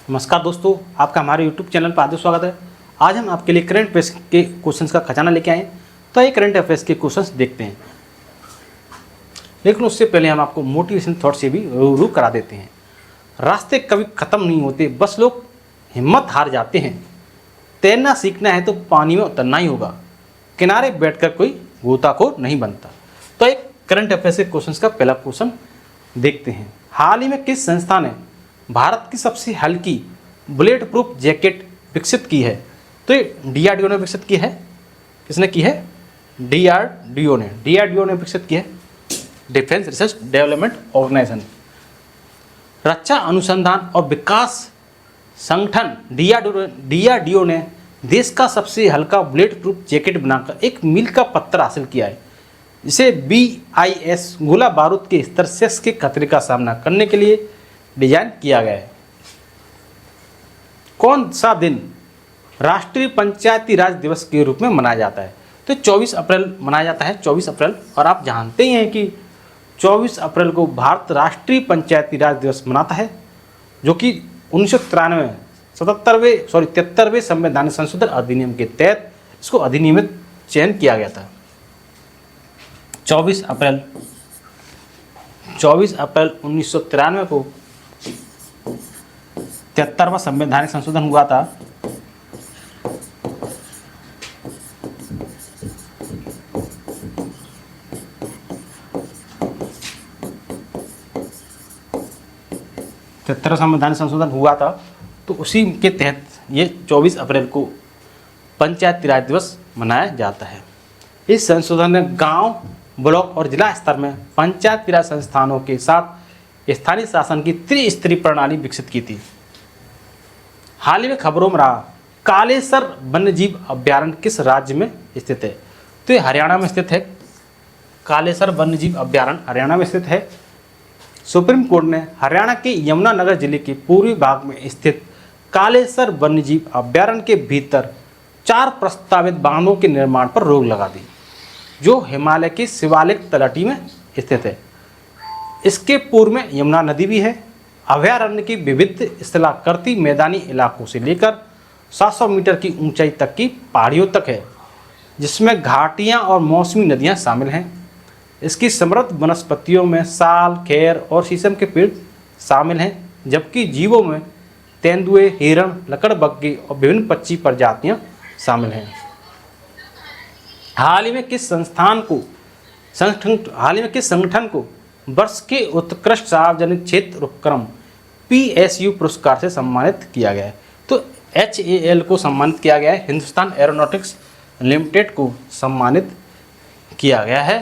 नमस्कार दोस्तों, आपका हमारे YouTube चैनल पर हार्दिक स्वागत है। आज हम आपके लिए करंट अफेयर्स के क्वेश्चंस का खजाना लेके आए हैं। तो ये करंट अफेयर्स के क्वेश्चंस देखते हैं, लेकिन उससे पहले हम आपको मोटिवेशन थॉट से भी रूबरू करा देते हैं। रास्ते कभी ख़त्म नहीं होते, बस लोग हिम्मत हार जाते हैं। तैरना सीखना है तो पानी में उतरना ही होगा, किनारे बैठकर कोई गोताखोर नहीं बनता। तो एक करंट अफेयर्स के क्वेश्चंस का पहला क्वेश्चन देखते हैं। हाल ही में किस संस्था ने भारत की सबसे हल्की बुलेट प्रूफ जैकेट विकसित की है? तो ये DRDO ने विकसित की है। किसने की है? DRDO ने विकसित की है, डिफेंस रिसर्च डेवलपमेंट ऑर्गेनाइजेशन। रक्षा अनुसंधान और विकास संगठन DRDO ने देश का सबसे हल्का बुलेट प्रूफ जैकेट बनाकर एक मील का पत्थर हासिल किया है। इसे BIS गोला बारूद के स्तर 6 के खतरे का सामना करने के लिए डिजाइन किया गया है। कौन सा दिन राष्ट्रीय पंचायती राज दिवस के रूप में मनाया जाता है? तो 24 अप्रैल मनाया जाता है, 24 अप्रैल। और आप जानते ही हैं कि 24 अप्रैल को भारत राष्ट्रीय पंचायती राज दिवस मनाता है, जो कि 1993 73वें संवैधानिक संशोधन अधिनियम के तहत इसको अधिनियमित चयन किया गया था। 24 अप्रैल 1993 को 73वां संवैधानिक संशोधन हुआ था। संवैधानिक संशोधन हुआ था, तो उसी के तहत ये 24 अप्रैल को पंचायती राज दिवस मनाया जाता है। इस संशोधन ने गांव, ब्लॉक और जिला स्तर में पंचायती राज संस्थानों के साथ स्थानीय शासन की त्रिस्तरीय प्रणाली विकसित की थी। हाल ही में खबरों में रहा कालेसर वन्यजीव अभ्यारण्य किस राज्य में स्थित है? तो ये हरियाणा में स्थित है। कालेसर वन्यजीव अभ्यारण्य हरियाणा में स्थित है। सुप्रीम कोर्ट ने हरियाणा के यमुनानगर जिले के पूर्वी भाग में स्थित कालेसर वन्यजीव अभ्यारण्य के भीतर 4 प्रस्तावित बांधों के निर्माण पर रोक लगा दी, जो हिमालय की शिवालिक तलहटी में स्थित है। इसके पूर्व में यमुना नदी भी है। अभयारण्य की विविध स्थलाकृति मैदानी इलाकों से लेकर 700 मीटर की ऊंचाई तक की पहाड़ियों तक है, जिसमें घाटियां और मौसमी नदियां शामिल हैं। इसकी समृद्ध वनस्पतियों में साल, खैर और शीशम के पेड़ शामिल हैं, जबकि जीवों में तेंदुए, हिरण, लकड़बग्घे और विभिन्न पक्षी प्रजातियां शामिल हैं। हाल ही में किस संगठन को वर्ष के उत्कृष्ट सार्वजनिक क्षेत्र उपक्रम PSU पुरस्कार से सम्मानित किया गया है? तो HAL को सम्मानित किया गया है। हिंदुस्तान एरोनॉटिक्स लिमिटेड को सम्मानित किया गया है।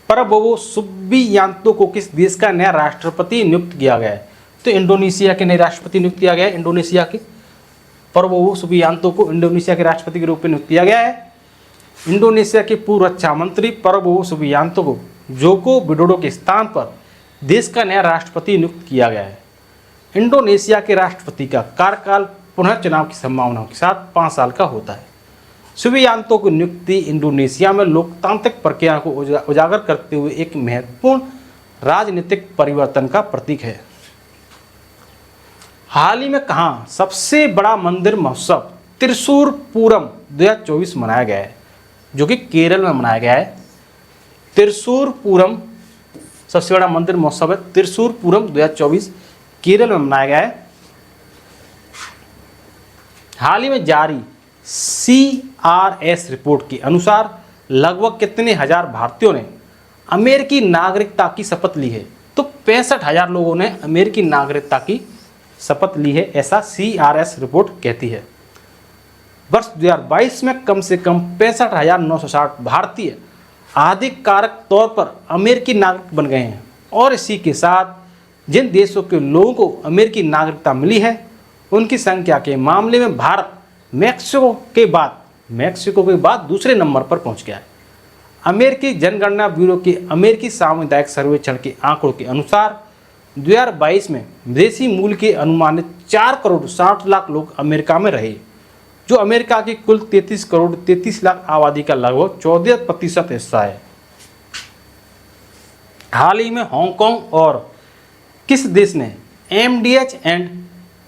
परबोवो सुबियांतो को किस देश का नया राष्ट्रपति नियुक्त किया गया है? तो इंडोनेशिया के नए राष्ट्रपति नियुक्त किया गया है। इंडोनेशिया के परबोवो सुबियांतो को इंडोनेशिया के राष्ट्रपति के रूप में नियुक्त किया गया है। इंडोनेशिया के पूर्व रक्षा मंत्री परबोवो सुबियांतो को जोको विडोडो के स्थान पर देश का नया राष्ट्रपति नियुक्त किया गया है। इंडोनेशिया के राष्ट्रपति का कार्यकाल पुनः चुनाव की संभावनाओं के साथ 5 साल का होता है। सुबियांतो की नियुक्ति इंडोनेशिया में लोकतांत्रिक प्रक्रिया को उजागर करते हुए एक महत्वपूर्ण राजनीतिक परिवर्तन का प्रतीक है। हाल ही में कहाँ सबसे बड़ा मंदिर महोत्सव त्रिशूर पूरम 2024 मनाया गया है? जो कि केरल में मनाया गया है। त्रिशूर पूरम सबसे बड़ा मंदिर महोत्सव है। त्रिशूर पूरम 2024 केरल में मनाया गया है। हाल ही में जारी CRS रिपोर्ट के अनुसार लगभग कितने हजार भारतीयों ने अमेरिकी नागरिकता की शपथ ली है? तो 65,000 लोगों ने अमेरिकी नागरिकता की शपथ ली है, ऐसा CRS रिपोर्ट कहती है। वर्ष 2022 में कम से कम 65,960 भारतीय आधिकारिक तौर पर अमेरिकी नागरिक बन गए हैं। और इसी के साथ जिन देशों के लोगों को अमेरिकी नागरिकता मिली है, उनकी संख्या के मामले में भारत मैक्सिको के बाद दूसरे नंबर पर पहुंच गया है। अमेरिकी जनगणना ब्यूरो के अमेरिकी सामुदायिक सर्वेक्षण के आंकड़ों के अनुसार 2022 में विदेशी मूल के अनुमानित 4 करोड़ 60 लाख लोग अमेरिका में रहे, जो अमेरिका की कुल 33 करोड़ 33 लाख आबादी का लगभग 14% हिस्सा है। हाल ही में हांगकांग और किस देश ने MDH and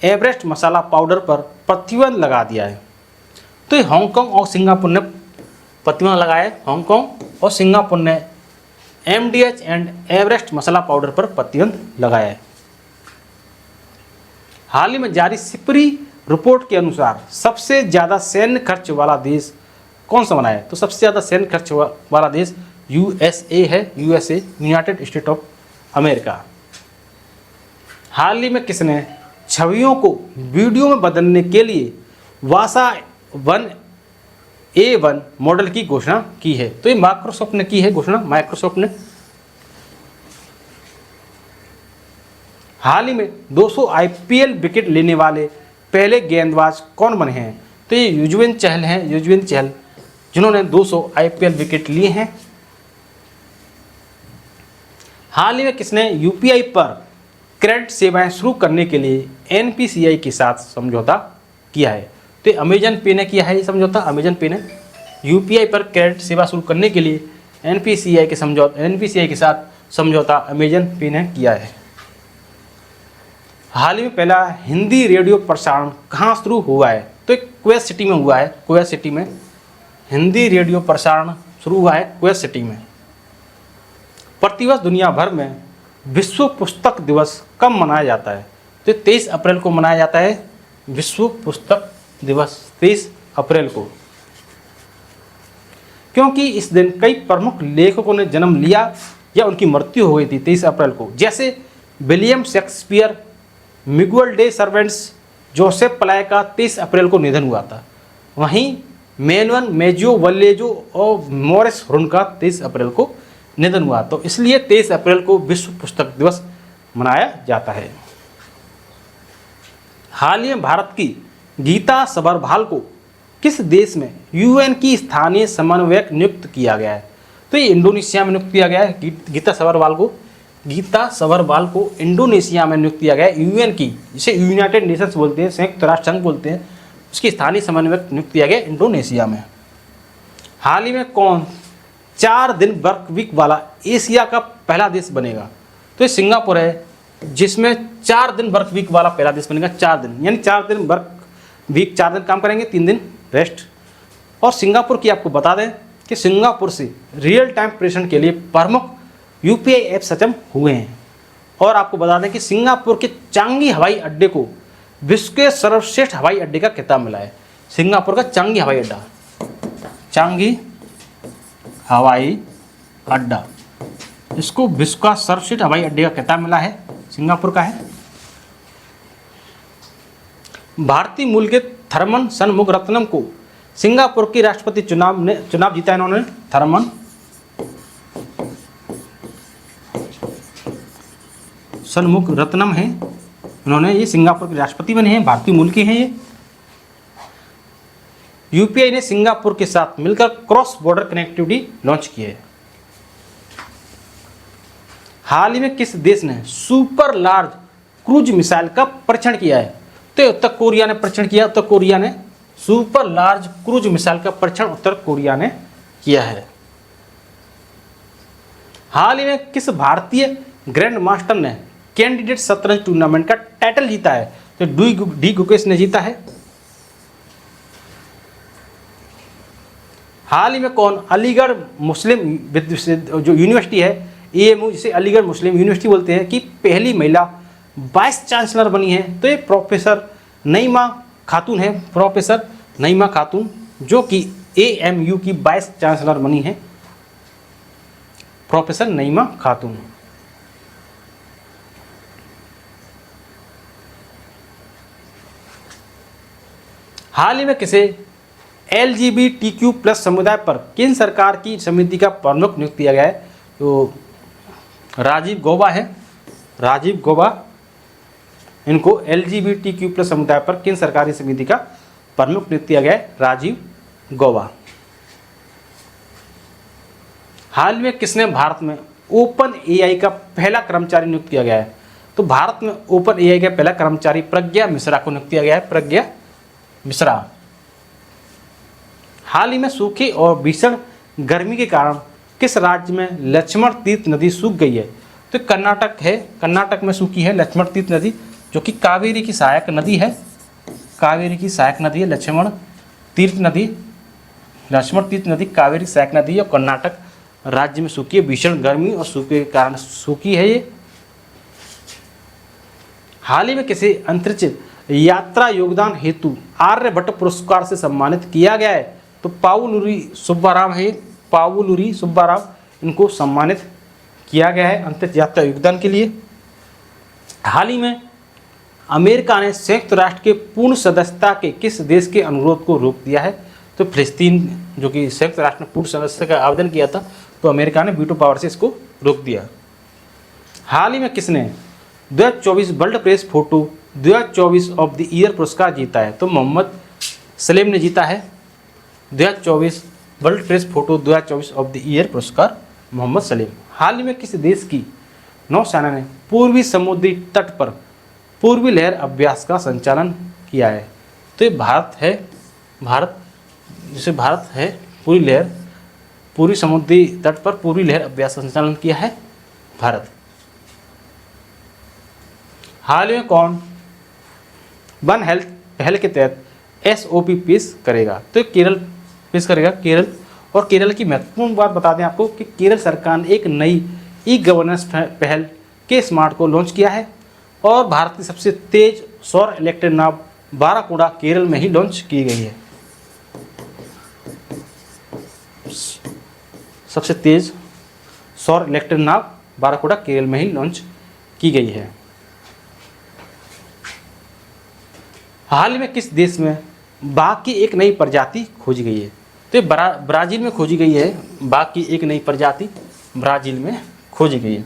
Everest masala powder पर प्रतिबंध लगा दिया है? तो ये हांगकांग और सिंगापुर ने प्रतिबंध लगाया है। हांगकांग और सिंगापुर ने MDH and Everest masala powder पर प्रतिबंध लगाया है। हाल ही में जारी सिपरी रिपोर्ट के अनुसार सबसे ज़्यादा सैन्य खर्च वाला देश कौन सा बना है? तो सबसे ज़्यादा सैन्य खर्च वाला देश USA है। USA united state of America. हाल ही में किसने छवियों को वीडियो में बदलने के लिए वासा 1A1 मॉडल की घोषणा की है? तो ये माइक्रोसॉफ्ट ने की है घोषणा, माइक्रोसॉफ्ट ने। हाल ही में 200 IPL विकेट लेने वाले पहले गेंदबाज कौन बने हैं? तो ये युजवेंद्र चहल हैं, युजवेंद्र चहल, जिन्होंने 200 IPL विकेट लिए हैं। हाल ही में किसने UPI पर क्रेडिट सेवाएं शुरू करने के लिए NPCI के साथ समझौता किया है? तो अमेजन पे ने किया है ये समझौता। अमेजन पे ने UPI पर क्रेडिट सेवा शुरू करने के लिए NPCI के साथ समझौता अमेजन पे ने किया है। हाल ही में पहला हिंदी रेडियो प्रसारण कहाँ शुरू हुआ है? तो कुवैत सिटी में हुआ है। कुवैत सिटी में हिंदी रेडियो प्रसारण शुरू हुआ है, कुवैत सिटी में। प्रतिवर्ष दुनिया भर में विश्व पुस्तक दिवस कब मनाया जाता है? तो 23 अप्रैल को मनाया जाता है विश्व पुस्तक दिवस, 23 अप्रैल को, क्योंकि इस दिन कई प्रमुख लेखकों ने जन्म लिया या उनकी मृत्यु हो गई थी 23 अप्रैल को, जैसे William Shakespeare, Miguel day servants, Joseph ply का 23 अप्रैल को निधन हुआ था। वहीं मेनुअल मेजियो वल्लेजो और मॉरिस हुर्न का 23 अप्रैल को निधन हुआ, तो इसलिए 23 अप्रैल को विश्व पुस्तक दिवस मनाया जाता है। हाल ही में भारत की गीता सबरवाल को किस देश में UN की स्थानीय समन्वयक नियुक्त किया गया है? तो ये इंडोनेशिया में नियुक्त किया गया है। गीता सबरवाल को इंडोनेशिया में नियुक्त किया गया है। UN की, जिसे यूनाइटेड नेशंस बोलते हैं, संयुक्त राष्ट्र संघ बोलते हैं, उसकी स्थानीय समन्वयक नियुक्त किया गया इंडोनेशिया में। हाल ही में कौन 4 दिन वर्क वीक वाला एशिया का पहला देश बनेगा? तो ये सिंगापुर है, जिसमें 4 दिन वर्क वीक वाला पहला देश बनेगा। 4 दिन यानी 4 दिन वर्क वीक, 4 दिन काम करेंगे, 3 दिन रेस्ट। और सिंगापुर की आपको बता दें कि सिंगापुर से रियल टाइम प्रेषण के लिए प्रमुख UPI ऐप सक्षम हुए हैं। और आपको बता दें कि सिंगापुर के चांगी हवाई अड्डे को विश्व के सर्वश्रेष्ठ हवाई अड्डे का खिताब मिला है। सिंगापुर का चांगी हवाई अड्डा, चांगी हवाई अड्डा, इसको विश्व का सर्वश्रेष्ठ हवाई अड्डे का खिताब मिला है, सिंगापुर का है। भारतीय मूल के थरमन शनमुगरत्नम को सिंगापुर के राष्ट्रपति चुनाव जीता इन्होंने। थरमन शनमुगरत्नम है इन्होंने, ये सिंगापुर के राष्ट्रपति बने हैं, भारतीय मूल के हैं ये। UPI ने सिंगापुर के साथ मिलकर क्रॉस बॉर्डर कनेक्टिविटी लॉन्च की है। हाल ही में किस देश ने सुपर लार्ज क्रूज मिसाइल का परीक्षण किया है? तो उत्तर कोरिया ने परीक्षण किया। उत्तर कोरिया ने सुपर लार्ज क्रूज मिसाइल का परीक्षण उत्तर कोरिया ने किया है। हाल ही में किस भारतीय ग्रैंड मास्टर ने कैंडिडेट शतरंज टूर्नामेंट का टाइटल जीता है? तो डी गुकेश ने जीता है। हाल ही में कौन अलीगढ़ मुस्लिम जो यूनिवर्सिटी है AMU, जिसे अलीगढ़ मुस्लिम यूनिवर्सिटी बोलते हैं, की पहली महिला वाइस चांसलर बनी है? तो ये प्रोफेसर नईमा खातून है, प्रोफेसर नईमा खातून, जो कि AMU की वाइस चांसलर बनी है, प्रोफेसर नईमा खातून। हाल ही में किसे LGBTQ+ समुदाय पर केंद्र सरकार की समिति का प्रमुख नियुक्त किया गया है? तो राजीव गौबा है, राजीव गौबा, इनको LGBTQ+ समुदाय पर केंद्र सरकारी समिति का प्रमुख नियुक्त किया गया है, राजीव गौबा। हाल में किसने भारत में OpenAI का पहला कर्मचारी नियुक्त किया गया है? तो भारत में OpenAI का पहला कर्मचारी प्रज्ञा मिश्रा को नियुक्त किया गया है, प्रज्ञा मिश्रा। हाल ही में सूखे और भीषण गर्मी के कारण किस राज्य में लक्ष्मण तीर्थ नदी सूख गई है? तो कर्नाटक है, कर्नाटक में सूखी है लक्ष्मण तीर्थ नदी, जो कि कावेरी की सहायक नदी है, कावेरी की सहायक नदी है लक्ष्मण तीर्थ नदी, लक्ष्मण तीर्थ नदी कावेरी सहायक नदी है और कर्नाटक राज्य में सूखी है, भीषण गर्मी और सूखे के कारण सूखी है ये। हाल ही में किसी अंतरिक्ष यात्रा योगदान हेतु आर्यभट्ट पुरस्कार से सम्मानित किया गया है? तो पावुलुरी सुब्बाराव है, पावुलुरी सुब्बाराव, इनको सम्मानित किया गया है अंतरिक्ष यात्रा योगदान के लिए। हाल ही में अमेरिका ने संयुक्त राष्ट्र के पूर्ण सदस्यता के किस देश के अनुरोध को रोक दिया है? तो फिलिस्तीन, जो कि संयुक्त राष्ट्र में पूर्ण सदस्यता का आवेदन किया था, तो अमेरिका ने वीटो पावर से इसको रोक दिया। हाल ही में किसने 2024 world press photo 2024 of the year पुरस्कार जीता है? तो मोहम्मद सलेम ने जीता है 2024 world press photo 2024 of the year पुरस्कार, मोहम्मद सलीम। हाल ही में किस देश की नौसेना ने पूर्वी समुद्री तट पर पूर्वी लहर अभ्यास का संचालन किया है? तो ये भारत है, भारत, जिसे भारत है पूर्वी समुद्री तट पर पूर्वी लहर अभ्यास का संचालन किया है भारत। हाल ही में कौन वन हेल्थ पहल के तहत SOP पेश करेगा? तो केरल पेश करेगा, केरल। और केरल की महत्वपूर्ण बात बता दें आपको कि केरल सरकार ने एक नई ई-गवर्नेंस पहल के स्मार्ट को लॉन्च किया है और भारत की सबसे तेज सौर इलेक्ट्रिक नाव बाराकुडा केरल में ही लॉन्च की गई है। सबसे तेज सौर इलेक्ट्रिक नाव बाराकुडा केरल में ही लॉन्च की गई है। हाल ही में किस देश में बाघ की एक नई प्रजाति खोजी गई है? तो ब्राज़ील में खोजी गई है, बाघ की एक नई प्रजाति ब्राज़ील में खोजी गई है।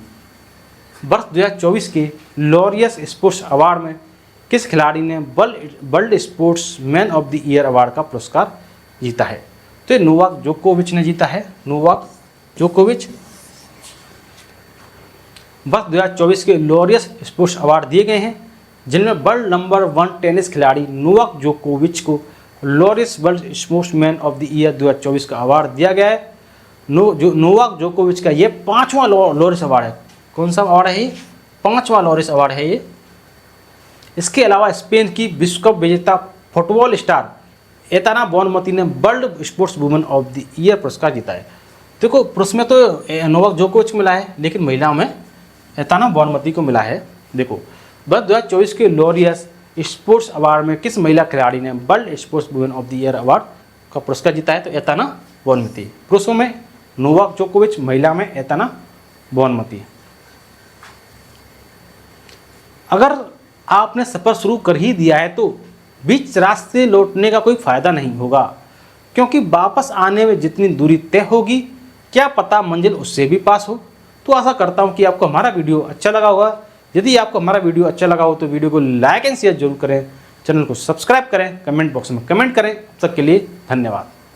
वर्ष 2024 के लॉरियस स्पोर्ट्स अवार्ड में किस खिलाड़ी ने world sports man of the year award का पुरस्कार जीता है? तो ये नोवाक जोकोविच ने जीता है, नोवाक जोकोविच। वर्ष 2024 के लॉरियस स्पोर्ट्स अवार्ड दिए गए हैं, जिनमें वर्ल्ड नंबर 1 टेनिस खिलाड़ी नोवाक जोकोविच को Laureus world sportsman of the year 2024 का अवार्ड दिया गया है। नोवाक जोकोविच का ये 5वां लॉरिस अवार्ड है। कौन सा अवार्ड है ये? 5वां लॉरिस अवार्ड है ये। इसके अलावा स्पेन की विश्व कप विजेता फुटबॉल स्टार एताना बोनमती ने world sports woman of the year पुरस्कार जीता है। देखो, पुरुष में तो नोवाक जोकोविच को मिला है, लेकिन महिलाओं में एताना बोनमती को मिला है। देखो, वर्ष 2024 के लॉरियस स्पोर्ट्स अवार्ड में किस महिला खिलाड़ी ने world sports women of the year award का पुरस्कार जीता है? तो एताना बोनमती। पुरुषों में नोवाक जोकोविच, महिला में एताना बोनमती। अगर आपने सफ़र शुरू कर ही दिया है तो बीच रास्ते लौटने का कोई फ़ायदा नहीं होगा, क्योंकि वापस आने में जितनी दूरी तय होगी, क्या पता मंजिल उससे भी पास हो। तो आशा करता हूँ कि आपको हमारा वीडियो अच्छा लगा होगा। यदि आपको हमारा वीडियो अच्छा लगा हो तो वीडियो को लाइक एंड शेयर जरूर करें, चैनल को सब्सक्राइब करें, कमेंट बॉक्स में कमेंट करें। सबके लिए धन्यवाद।